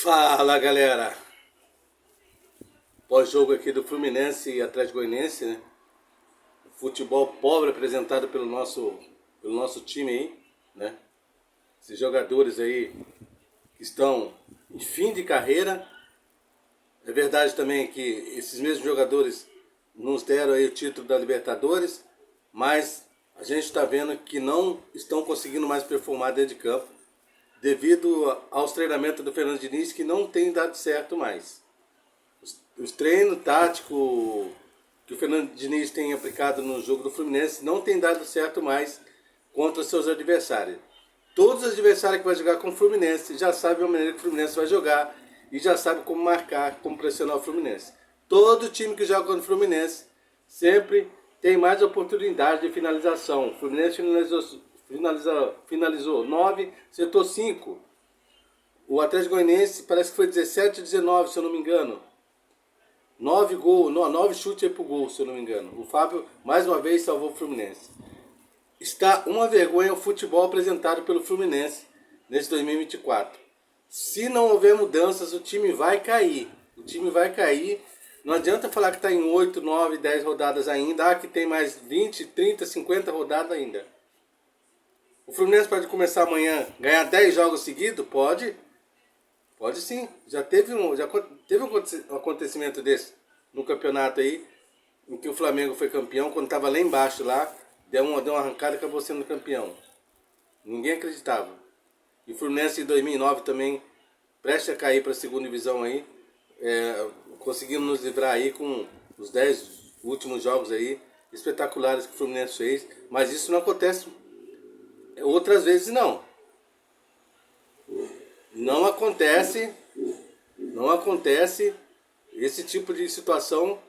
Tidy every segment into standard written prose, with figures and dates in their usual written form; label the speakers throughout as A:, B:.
A: Fala, galera! Pós-jogo aqui do Fluminense e Atlético Goianiense, né? Futebol pobre apresentado pelo nosso time aí, né? Esses jogadores aí que estão em fim de carreira. É verdade também que esses mesmos jogadores nos deram aí o título da Libertadores, mas a gente está vendo que não estão conseguindo mais performar dentro de campo, devido aos treinamentos do Fernando Diniz, que não tem dado certo mais. Os treinos táticos que o Fernando Diniz tem aplicado no jogo do Fluminense não tem dado certo mais contra os seus adversários. Todos os adversários que vai jogar com o Fluminense já sabem a maneira que o Fluminense vai jogar e já sabem como marcar, como pressionar o Fluminense. Todo time que joga contra o Fluminense sempre tem mais oportunidade de finalização. O Fluminense finalizou 9, acertou 5. O Atlético Goianiense parece que foi 17 a 19, se eu não me engano. 9 gols, 9 chutes aí pro gol, se eu não me engano. O Fábio, mais uma vez, salvou o Fluminense. Está uma vergonha o futebol apresentado pelo Fluminense nesse 2024. Se não houver mudanças, o time vai cair. O time vai cair. Não adianta falar que está em 8, 9, 10 rodadas ainda. Que tem mais 20, 30, 50 rodadas ainda. O Fluminense pode começar amanhã, ganhar 10 jogos seguidos? Pode. Pode sim. Já teve um acontecimento desse no campeonato aí, em que o Flamengo foi campeão, quando estava lá embaixo, lá, deu uma arrancada e acabou sendo campeão. Ninguém acreditava. E o Fluminense em 2009 também, prestes a cair para a segunda divisão aí, conseguimos nos livrar aí com os 10 últimos jogos aí, espetaculares que o Fluminense fez, mas isso não acontece outras vezes não. Não acontece esse tipo de situação.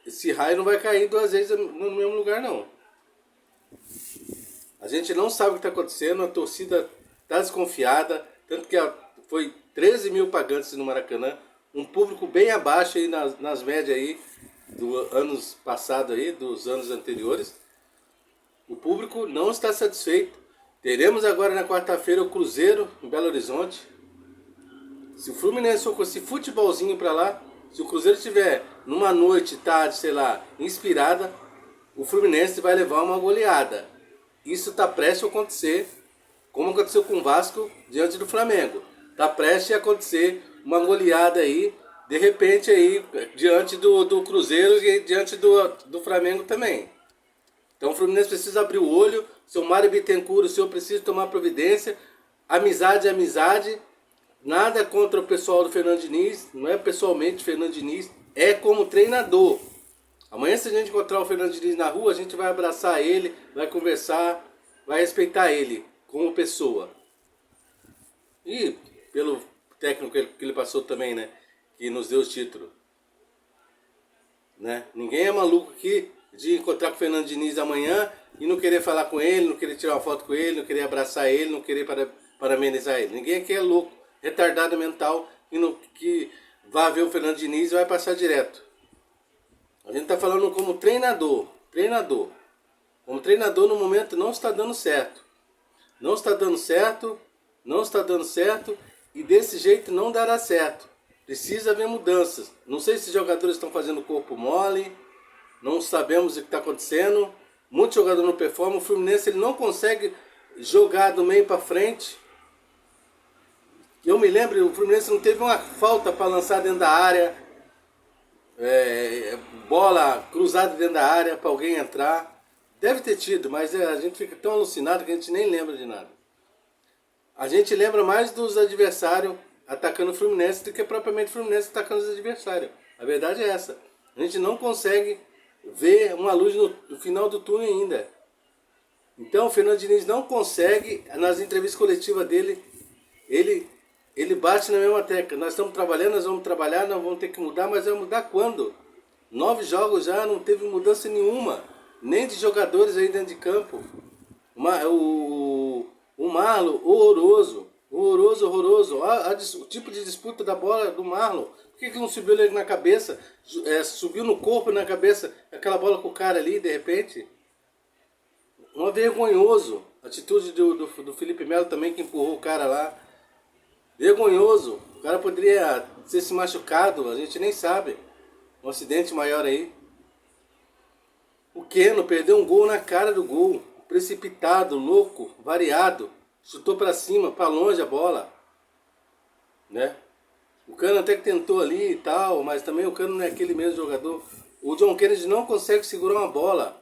A: Esse raio não vai cair 2 vezes no mesmo lugar, não. A gente não sabe o que está acontecendo, a torcida está desconfiada, tanto que foi 13 mil pagantes no Maracanã, um público bem abaixo aí nas médias aí dos anos passados aí, dos anos anteriores. O público não está satisfeito. Teremos agora na quarta-feira o Cruzeiro em Belo Horizonte. Se o Fluminense for com esse futebolzinho pra lá, se o Cruzeiro estiver numa noite, tarde, sei lá, inspirada, o Fluminense vai levar uma goleada. Isso tá prestes a acontecer, como aconteceu com o Vasco diante do Flamengo. Tá prestes a acontecer uma goleada aí, de repente aí, diante do Cruzeiro e diante do Flamengo também. Então o Fluminense precisa abrir o olho, o seu Mário Bittencourt, o senhor precisa tomar providência. Amizade é amizade. Nada contra o pessoal do Fernando Diniz, não é pessoalmente o Fernando Diniz, é como treinador. Amanhã, se a gente encontrar o Fernando Diniz na rua, a gente vai abraçar ele, vai conversar, vai respeitar ele como pessoa. E pelo técnico que ele passou também, né, que nos deu o título. Né? Ninguém é maluco aqui de encontrar com o Fernando Diniz amanhã e não querer falar com ele, não querer tirar uma foto com ele, não querer abraçar ele, não querer parabenizar ele. Ninguém aqui é louco, retardado mental, que vai ver o Fernando Diniz e vai passar direto. A gente está falando como treinador. Como treinador no momento não está dando certo. Não está dando certo e desse jeito não dará certo. Precisa haver mudanças. Não sei se os jogadores estão fazendo corpo mole, não sabemos o que está acontecendo. Muitos jogadores não performam. O Fluminense ele não consegue jogar do meio para frente. Eu me lembro, o Fluminense não teve uma falta para lançar dentro da área, bola cruzada dentro da área para alguém entrar. Deve ter tido, mas a gente fica tão alucinado que a gente nem lembra de nada. A gente lembra mais dos adversários atacando o Fluminense do que propriamente o Fluminense atacando os adversários. A verdade é essa. A gente não consegue ver uma luz no final do túnel ainda. Então o Fernando Diniz não consegue, nas entrevistas coletivas dele, ele bate na mesma tecla. Nós estamos trabalhando, nós vamos trabalhar, nós vamos ter que mudar, mas vai mudar quando? 9 jogos já, não teve mudança nenhuma. Nem de jogadores aí dentro de campo. O Marlon, horroroso. O tipo de disputa da bola do Marlon. Por que não subiu ele na cabeça? Subiu no corpo, na cabeça, aquela bola com o cara ali, de repente? Vergonhoso. A atitude do Felipe Melo também, que empurrou o cara lá. Vergonhoso. cara poderia ter se machucado, a gente nem sabe. Um acidente maior aí. O Keno perdeu um gol na cara do gol. Precipitado, louco, variado. Chutou pra cima, pra longe a bola. Né? O Cano até que tentou ali e tal, mas também o Cano não é aquele mesmo jogador. O John Kennedy não consegue segurar uma bola.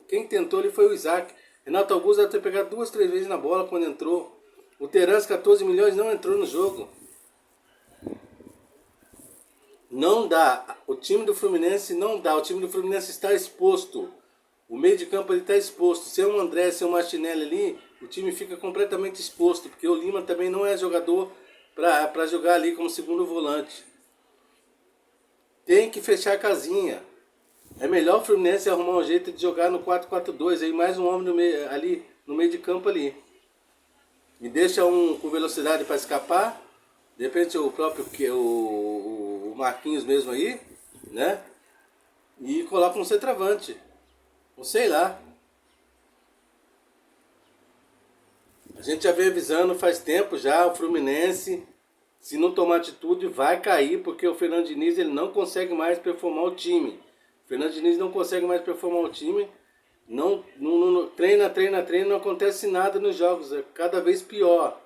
A: Quem tentou ali foi o Isaac. Renato Augusto deve ter pegado 2, 3 vezes na bola quando entrou. O Terence, 14 milhões, não entrou no jogo. Não dá. O time do Fluminense não dá. O time do Fluminense está exposto. O meio de campo ele está exposto. Se é um André, se é um Martinelli ali, o time fica completamente exposto. Porque o Lima também não é jogador para jogar ali como segundo volante. Tem que fechar a casinha. É melhor o Fluminense arrumar um jeito de jogar no 4-4-2. Aí mais um homem no meio, ali, no meio de campo ali. E deixa um com velocidade para escapar. De repente o próprio o Marquinhos mesmo aí, né? E coloca um centroavante. Ou sei lá. A gente já vem avisando faz tempo já, o Fluminense, se não tomar atitude, vai cair, porque o Fernando Diniz ele não consegue mais performar o time. O Fernando Diniz não consegue mais performar o time. Treina, não acontece nada nos jogos, é cada vez pior.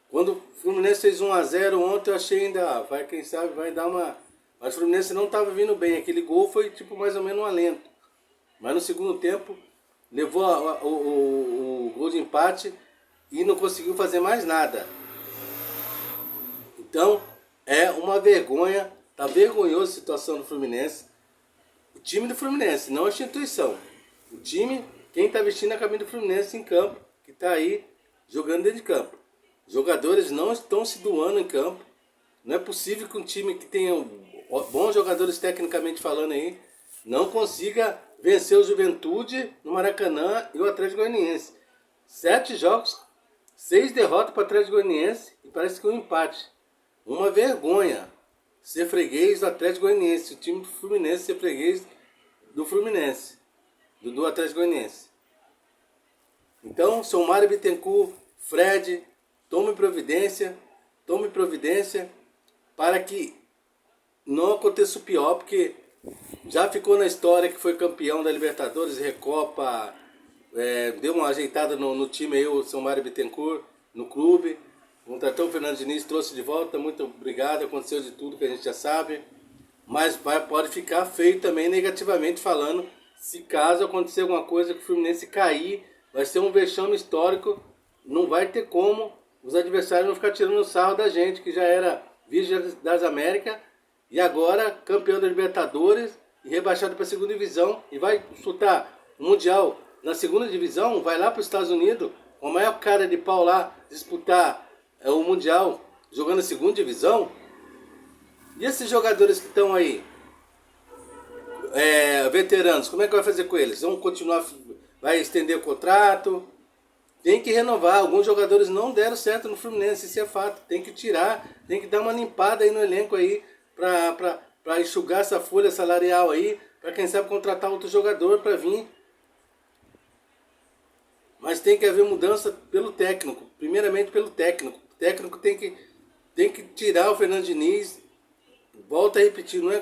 A: Quando o Fluminense fez 1-0 ontem, eu achei ainda, quem sabe vai dar uma... Mas o Fluminense não estava vindo bem, aquele gol foi tipo mais ou menos um alento. Mas no segundo tempo, levou o gol de empate e não conseguiu fazer mais nada. Então, é uma vergonha, tá vergonhosa a situação do Fluminense. O time do Fluminense, não a instituição. O time, quem está vestindo a camisa do Fluminense em campo, que está aí jogando dentro de campo. Jogadores não estão se doando em campo. Não é possível que um time que tenha bons jogadores tecnicamente falando aí, não consiga vencer o Juventude no Maracanã e o Atlético Goianiense. 7 jogos, 6 derrotas para o Atlético Goianiense e parece que um empate. Uma vergonha ser freguês do Atlético Goianiense, o time do Fluminense ser freguês do Fluminense, do Atlético Goianiense. Então, São Mário Bittencourt, Fred, tome providência para que não aconteça o pior, porque já ficou na história que foi campeão da Libertadores, Recopa, deu uma ajeitada no time aí, o São Mário Bittencourt, no clube. Contratou o Fernando Diniz, trouxe de volta, muito obrigado, aconteceu de tudo que a gente já sabe. Mas pode ficar feio também negativamente falando, se caso acontecer alguma coisa que o Fluminense cair, vai ser um vexame histórico, não vai ter como os adversários não ficar tirando o sarro da gente, que já era vice das Américas, e agora campeão da Libertadores e rebaixado para a segunda divisão, e vai disputar o Mundial na segunda divisão, vai lá para os Estados Unidos, com a maior cara de pau lá, disputar o Mundial jogando na segunda divisão. E esses jogadores que estão aí, veteranos, como é que vai fazer com eles? Vão continuar, vai estender o contrato? Tem que renovar. Alguns jogadores não deram certo no Fluminense, isso é fato. Tem que tirar, tem que dar uma limpada aí no elenco aí, para enxugar essa folha salarial aí, para quem sabe contratar outro jogador para vir. Mas tem que haver mudança pelo técnico, primeiramente pelo técnico. O técnico tem que tirar o Fernando Diniz. Volto a repetir, não é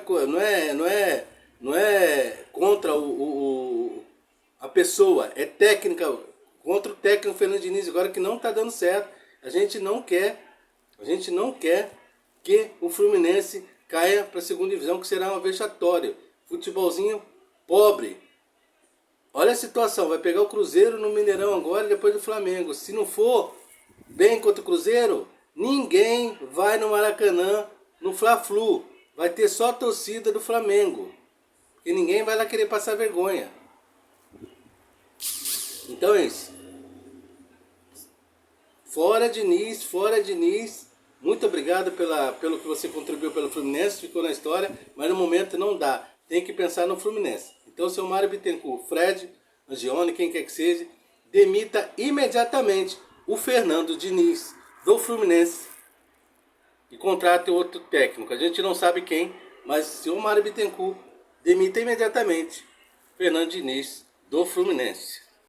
A: contra a pessoa, é técnica, contra o técnico Fernando Diniz, agora que não está dando certo. A gente não quer que o Fluminense caia para a segunda divisão, que será uma vexatória. Futebolzinho pobre. Olha a situação, vai pegar o Cruzeiro no Mineirão agora e depois do Flamengo. Se não for bem contra o Cruzeiro, ninguém vai no Maracanã, no Fla-Flu. Vai ter só a torcida do Flamengo. Porque ninguém vai lá querer passar vergonha. Então é isso. Fora Diniz. Muito obrigado pelo que você contribuiu pelo Fluminense, ficou na história, mas no momento não dá. Tem que pensar no Fluminense. Então, seu Mário Bittencourt, Fred, Angione, quem quer que seja, demita imediatamente o Fernando Diniz do Fluminense e contrate outro técnico. A gente não sabe quem, mas o seu Mário Bittencourt demita imediatamente Fernando Diniz do Fluminense.